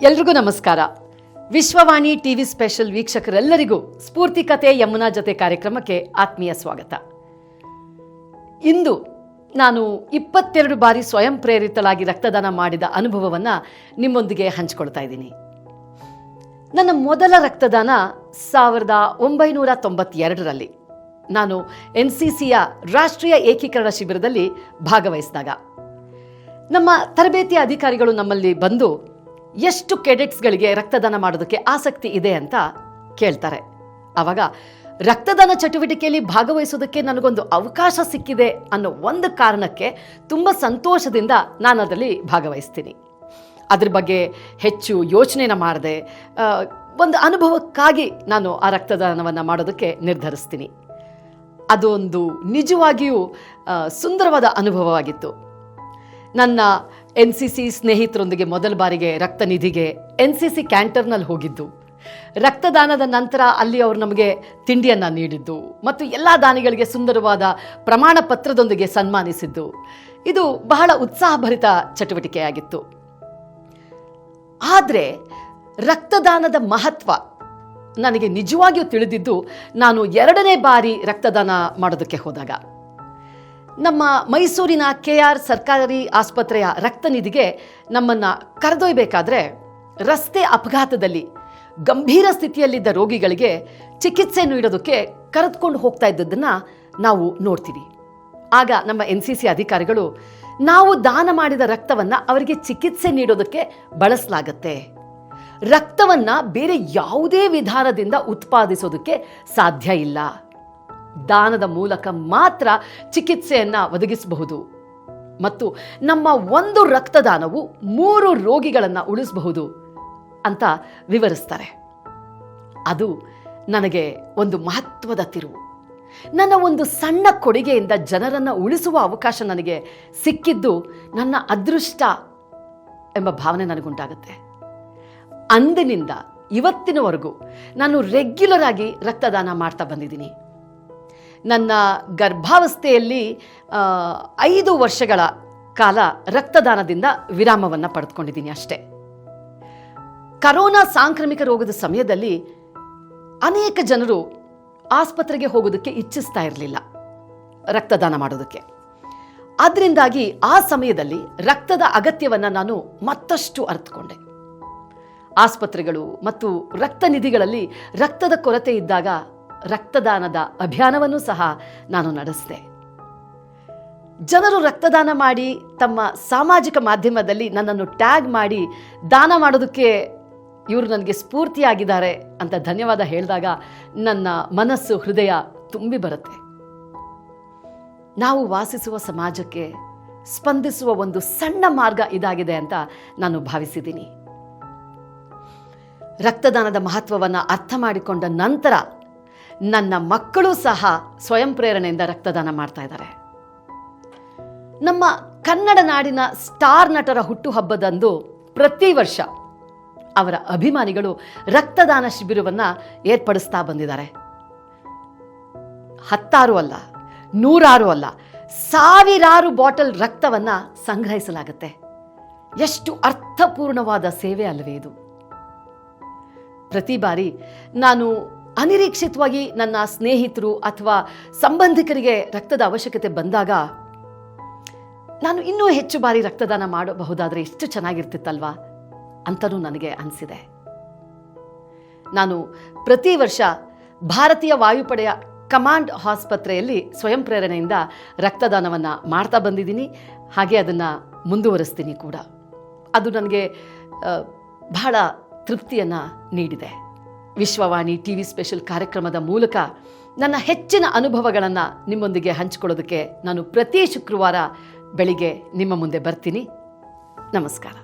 ಎಲ್ರಿಗೂ ನಮಸ್ಕಾರ. Vishwavani TV special ವೀಕ್ಷಕರೆಲ್ಲರಿಗೂ ಸ್ಫೂರ್ತಿ ಕಥೆ ಯಮುನಾ ಜೊತೆ ಕಾರ್ಯಕ್ರಮಕ್ಕೆ ಆತ್ಮೀಯ ಸ್ವಾಗತ. ಇಂದು ನಾನು 22 ಬಾರಿ ಸ್ವಯಂ ಪ್ರೇರಿತಳಾಗಿ ರಕ್ತದಾನ ಮಾಡಿದ ಅನುಭವವನ್ನು ನಿಮ್ಮೊಂದಿಗೆ ಹಂಚಿಕೊಳ್ತಾ ಇದ್ದೀನಿ. ನನ್ನ ಮೊದಲ ರಕ್ತದಾನ 1992ರಲ್ಲಿ ನಾನು NCCಯ ರಾಷ್ಟ್ರೀಯ ಏಕೀಕರಣ ಶಿಬಿರದಲ್ಲಿ ಭಾಗವಹಿಸಿದಾಗ ನಮ್ಮ ತರಬೇತಿ ಅಧಿಕಾರಿಗಳು ನಮ್ಮಲ್ಲಿ ಬಂದು ಎಷ್ಟು ಕೆಡೆಟ್ಸ್ಗಳಿಗೆ ರಕ್ತದಾನ ಮಾಡೋದಕ್ಕೆ ಆಸಕ್ತಿ ಇದೆ ಅಂತ ಕೇಳ್ತಾರೆ. ಆವಾಗ ರಕ್ತದಾನ ಚಟುವಟಿಕೆಯಲ್ಲಿ ಭಾಗವಹಿಸೋದಕ್ಕೆ ನನಗೊಂದು ಅವಕಾಶ ಸಿಕ್ಕಿದೆ ಅನ್ನೋ ಒಂದು ಕಾರಣಕ್ಕೆ ತುಂಬ ಸಂತೋಷದಿಂದ ನಾನು ಅದರಲ್ಲಿ ಭಾಗವಹಿಸ್ತೀನಿ. ಅದ್ರ ಬಗ್ಗೆ ಹೆಚ್ಚು ಯೋಚನೆನ ಮಾಡದೆ ಒಂದು ಅನುಭವಕ್ಕಾಗಿ ನಾನು ಆ ರಕ್ತದಾನವನ್ನು ಮಾಡೋದಕ್ಕೆ ನಿರ್ಧರಿಸ್ತೀನಿ. ಅದೊಂದು ನಿಜವಾಗಿಯೂ ಸುಂದರವಾದ ಅನುಭವವಾಗಿತ್ತು. ನನ್ನ NCC ಸ್ನೇಹಿತರೊಂದಿಗೆ ಮೊದಲ ಬಾರಿಗೆ ರಕ್ತನಿಧಿಗೆ NCC ಕ್ಯಾಂಟರ್ನಲ್ಲಿ ಹೋಗಿದ್ದು, ರಕ್ತದಾನದ ನಂತರ ಅಲ್ಲಿ ಅವರು ನಮಗೆ ತಿಂಡಿಯನ್ನು ನೀಡಿದ್ದು ಮತ್ತು ಎಲ್ಲ ದಾನಿಗಳಿಗೆ ಸುಂದರವಾದ ಪ್ರಮಾಣ ಪತ್ರದೊಂದಿಗೆ ಸನ್ಮಾನಿಸಿದ್ದು, ಇದು ಬಹಳ ಉತ್ಸಾಹಭರಿತ ಚಟುವಟಿಕೆಯಾಗಿತ್ತು. ಆದರೆ ರಕ್ತದಾನದ ಮಹತ್ವ ನನಗೆ ನಿಜವಾಗಿಯೂ ತಿಳಿದಿದ್ದು ನಾನು 2ನೇ ಬಾರಿ ರಕ್ತದಾನ ಮಾಡೋದಕ್ಕೆ ಹೋದಾಗ. ನಮ್ಮ ಮೈಸೂರಿನ KR ಸರ್ಕಾರಿ ಆಸ್ಪತ್ರೆಯ ರಕ್ತನಿಧಿಗೆ ನಮ್ಮನ್ನು ಕರೆದೊಯ್ಯಬೇಕಾದ್ರೆ ರಸ್ತೆ ಅಪಘಾತದಲ್ಲಿ ಗಂಭೀರ ಸ್ಥಿತಿಯಲ್ಲಿದ್ದ ರೋಗಿಗಳಿಗೆ ಚಿಕಿತ್ಸೆ ನೀಡೋದಕ್ಕೆ ಕರೆದುಕೊಂಡು ಹೋಗ್ತಾ ಇದ್ದದ್ದನ್ನು ನಾವು ನೋಡ್ತೀವಿ. ಆಗ ನಮ್ಮ NCC ಅಧಿಕಾರಿಗಳು, ನಾವು ದಾನ ಮಾಡಿದ ರಕ್ತವನ್ನು ಅವರಿಗೆ ಚಿಕಿತ್ಸೆ ನೀಡೋದಕ್ಕೆ ಬಳಸಲಾಗತ್ತೆ, ರಕ್ತವನ್ನು ಬೇರೆ ಯಾವುದೇ ವಿಧಾನದಿಂದ ಉತ್ಪಾದಿಸೋದಕ್ಕೆ ಸಾಧ್ಯ ಇಲ್ಲ, ದಾನದ ಮೂಲಕ ಮಾತ್ರ ಚಿಕಿತ್ಸೆಯನ್ನು ಒದಗಿಸಬಹುದು ಮತ್ತು ನಮ್ಮ ಒಂದು ರಕ್ತದಾನವು 3 ರೋಗಿಗಳನ್ನು ಉಳಿಸಬಹುದು ಅಂತ ವಿವರಿಸ್ತಾರೆ. ಅದು ನನಗೆ ಒಂದು ಮಹತ್ವದ ತಿರುವು. ನನ್ನ ಒಂದು ಸಣ್ಣ ಕೊಡುಗೆಯಿಂದ ಜನರನ್ನು ಉಳಿಸುವ ಅವಕಾಶ ನನಗೆ ಸಿಕ್ಕಿದ್ದು ನನ್ನ ಅದೃಷ್ಟ ಎಂಬ ಭಾವನೆ ನನಗುಂಟಾಗುತ್ತೆ. ಅಂದಿನಿಂದ ಇವತ್ತಿನವರೆಗೂ ನಾನು ರೆಗ್ಯುಲರ್ ಆಗಿ ರಕ್ತದಾನ ಮಾಡ್ತಾ ಬಂದಿದ್ದೀನಿ. ನನ್ನ ಗರ್ಭಾವಸ್ಥೆಯಲ್ಲಿ 5 ವರ್ಷಗಳ ಕಾಲ ರಕ್ತದಾನದಿಂದ ವಿರಾಮವನ್ನು ಪಡೆದುಕೊಂಡಿದ್ದೀನಿ ಅಷ್ಟೇ. ಕರೋನಾ ಸಾಂಕ್ರಾಮಿಕ ರೋಗದ ಸಮಯದಲ್ಲಿ ಅನೇಕ ಜನರು ಆಸ್ಪತ್ರೆಗೆ ಹೋಗೋದಕ್ಕೆ ಇಚ್ಛಿಸ್ತಾ ಇರಲಿಲ್ಲ ರಕ್ತದಾನ ಮಾಡೋದಕ್ಕೆ. ಅದರಿಂದಾಗಿ ಆ ಸಮಯದಲ್ಲಿ ರಕ್ತದ ಅಗತ್ಯವನ್ನು ನಾನು ಮತ್ತಷ್ಟು ಅರ್ಥಕೊಂಡೆ. ಆಸ್ಪತ್ರೆಗಳು ಮತ್ತು ರಕ್ತನಿಧಿಗಳಲ್ಲಿ ರಕ್ತದ ಕೊರತೆ ಇದ್ದಾಗ ರಕ್ತದಾನದ ಅಭಿಯಾನವನ್ನು ಸಹ ನಾನು ನಡೆಸಿದೆ. ಜನರು ರಕ್ತದಾನ ಮಾಡಿ ತಮ್ಮ ಸಾಮಾಜಿಕ ಮಾಧ್ಯಮದಲ್ಲಿ ನನ್ನನ್ನು ಟ್ಯಾಗ್ ಮಾಡಿ ದಾನ ಮಾಡೋದಕ್ಕೆ ಇವರು ನನಗೆ ಸ್ಫೂರ್ತಿಯಾಗಿದ್ದಾರೆ ಅಂತ ಧನ್ಯವಾದ ಹೇಳಿದಾಗ ನನ್ನ ಮನಸ್ಸು ಹೃದಯ ತುಂಬಿ ಬರುತ್ತೆ. ನಾವು ವಾಸಿಸುವ ಸಮಾಜಕ್ಕೆ ಸ್ಪಂದಿಸುವ ಒಂದು ಸಣ್ಣ ಮಾರ್ಗ ಇದಾಗಿದೆ ಅಂತ ನಾನು ಭಾವಿಸಿದ್ದೀನಿ. ರಕ್ತದಾನದ ಮಹತ್ವವನ್ನು ಅರ್ಥ ಮಾಡಿಕೊಂಡ ನಂತರ ನನ್ನ ಮಕ್ಕಳು ಸಹ ಸ್ವಯಂ ಪ್ರೇರಣೆಯಿಂದ ರಕ್ತದಾನ ಮಾಡ್ತಾ ಇದ್ದಾರೆ. ನಮ್ಮ ಕನ್ನಡ ನಾಡಿನ ಸ್ಟಾರ್ ನಟರ ಹುಟ್ಟುಹಬ್ಬದಂದು ಪ್ರತಿ ವರ್ಷ ಅವರ ಅಭಿಮಾನಿಗಳು ರಕ್ತದಾನ ಶಿಬಿರವನ್ನು ಏರ್ಪಡಿಸ್ತಾ ಬಂದಿದ್ದಾರೆ. 10 ಅಲ್ಲ, 100 ಅಲ್ಲ, 1000 ಬಾಟಲ್ ರಕ್ತವನ್ನು ಸಂಗ್ರಹಿಸಲಾಗುತ್ತೆ. ಎಷ್ಟು ಅರ್ಥಪೂರ್ಣವಾದ ಸೇವೆ ಅಲ್ಲವೇ ಇದು. ಪ್ರತಿ ಬಾರಿ ನಾನು ಅನಿರೀಕ್ಷಿತವಾಗಿ ನನ್ನ ಸ್ನೇಹಿತರು ಅಥವಾ ಸಂಬಂಧಿಕರಿಗೆ ರಕ್ತದ ಅವಶ್ಯಕತೆ ಬಂದಾಗ ನಾನು ಇನ್ನೂ ಹೆಚ್ಚು ಬಾರಿ ರಕ್ತದಾನ ಮಾಡಬಹುದಾದರೆ ಎಷ್ಟು ಚೆನ್ನಾಗಿರ್ತಿತ್ತಲ್ವಾ ಅಂತಲೂ ನನಗೆ ಅನಿಸಿದೆ. ನಾನು ಪ್ರತಿ ವರ್ಷ ಭಾರತೀಯ ವಾಯುಪಡೆಯ ಕಮಾಂಡ್ ಆಸ್ಪತ್ರೆಯಲ್ಲಿ ಸ್ವಯಂ ಪ್ರೇರಣೆಯಿಂದ ರಕ್ತದಾನವನ್ನು ಮಾಡ್ತಾ ಬಂದಿದ್ದೀನಿ. ಹಾಗೆ ಅದನ್ನು ಮುಂದುವರಿಸ್ತೀನಿ ಕೂಡ. ಅದು ನನಗೆ ಬಹಳ ತೃಪ್ತಿಯನ್ನು ನೀಡಿದೆ. ವಿಶ್ವವಾಣಿ ಟಿವಿ ಸ್ಪೆಷಲ್ ಕಾರ್ಯಕ್ರಮದ ಮೂಲಕ ನನ್ನ ಹೆಚ್ಚಿನ ಅನುಭವಗಳನ್ನು ನಿಮ್ಮೊಂದಿಗೆ ಹಂಚಿಕೊಳ್ಳೋದಕ್ಕೆ ನಾನು ಪ್ರತಿ ಶುಕ್ರವಾರ ಬೆಳಿಗ್ಗೆ ನಿಮ್ಮ ಮುಂದೆ ಬರ್ತೀನಿ. ನಮಸ್ಕಾರ.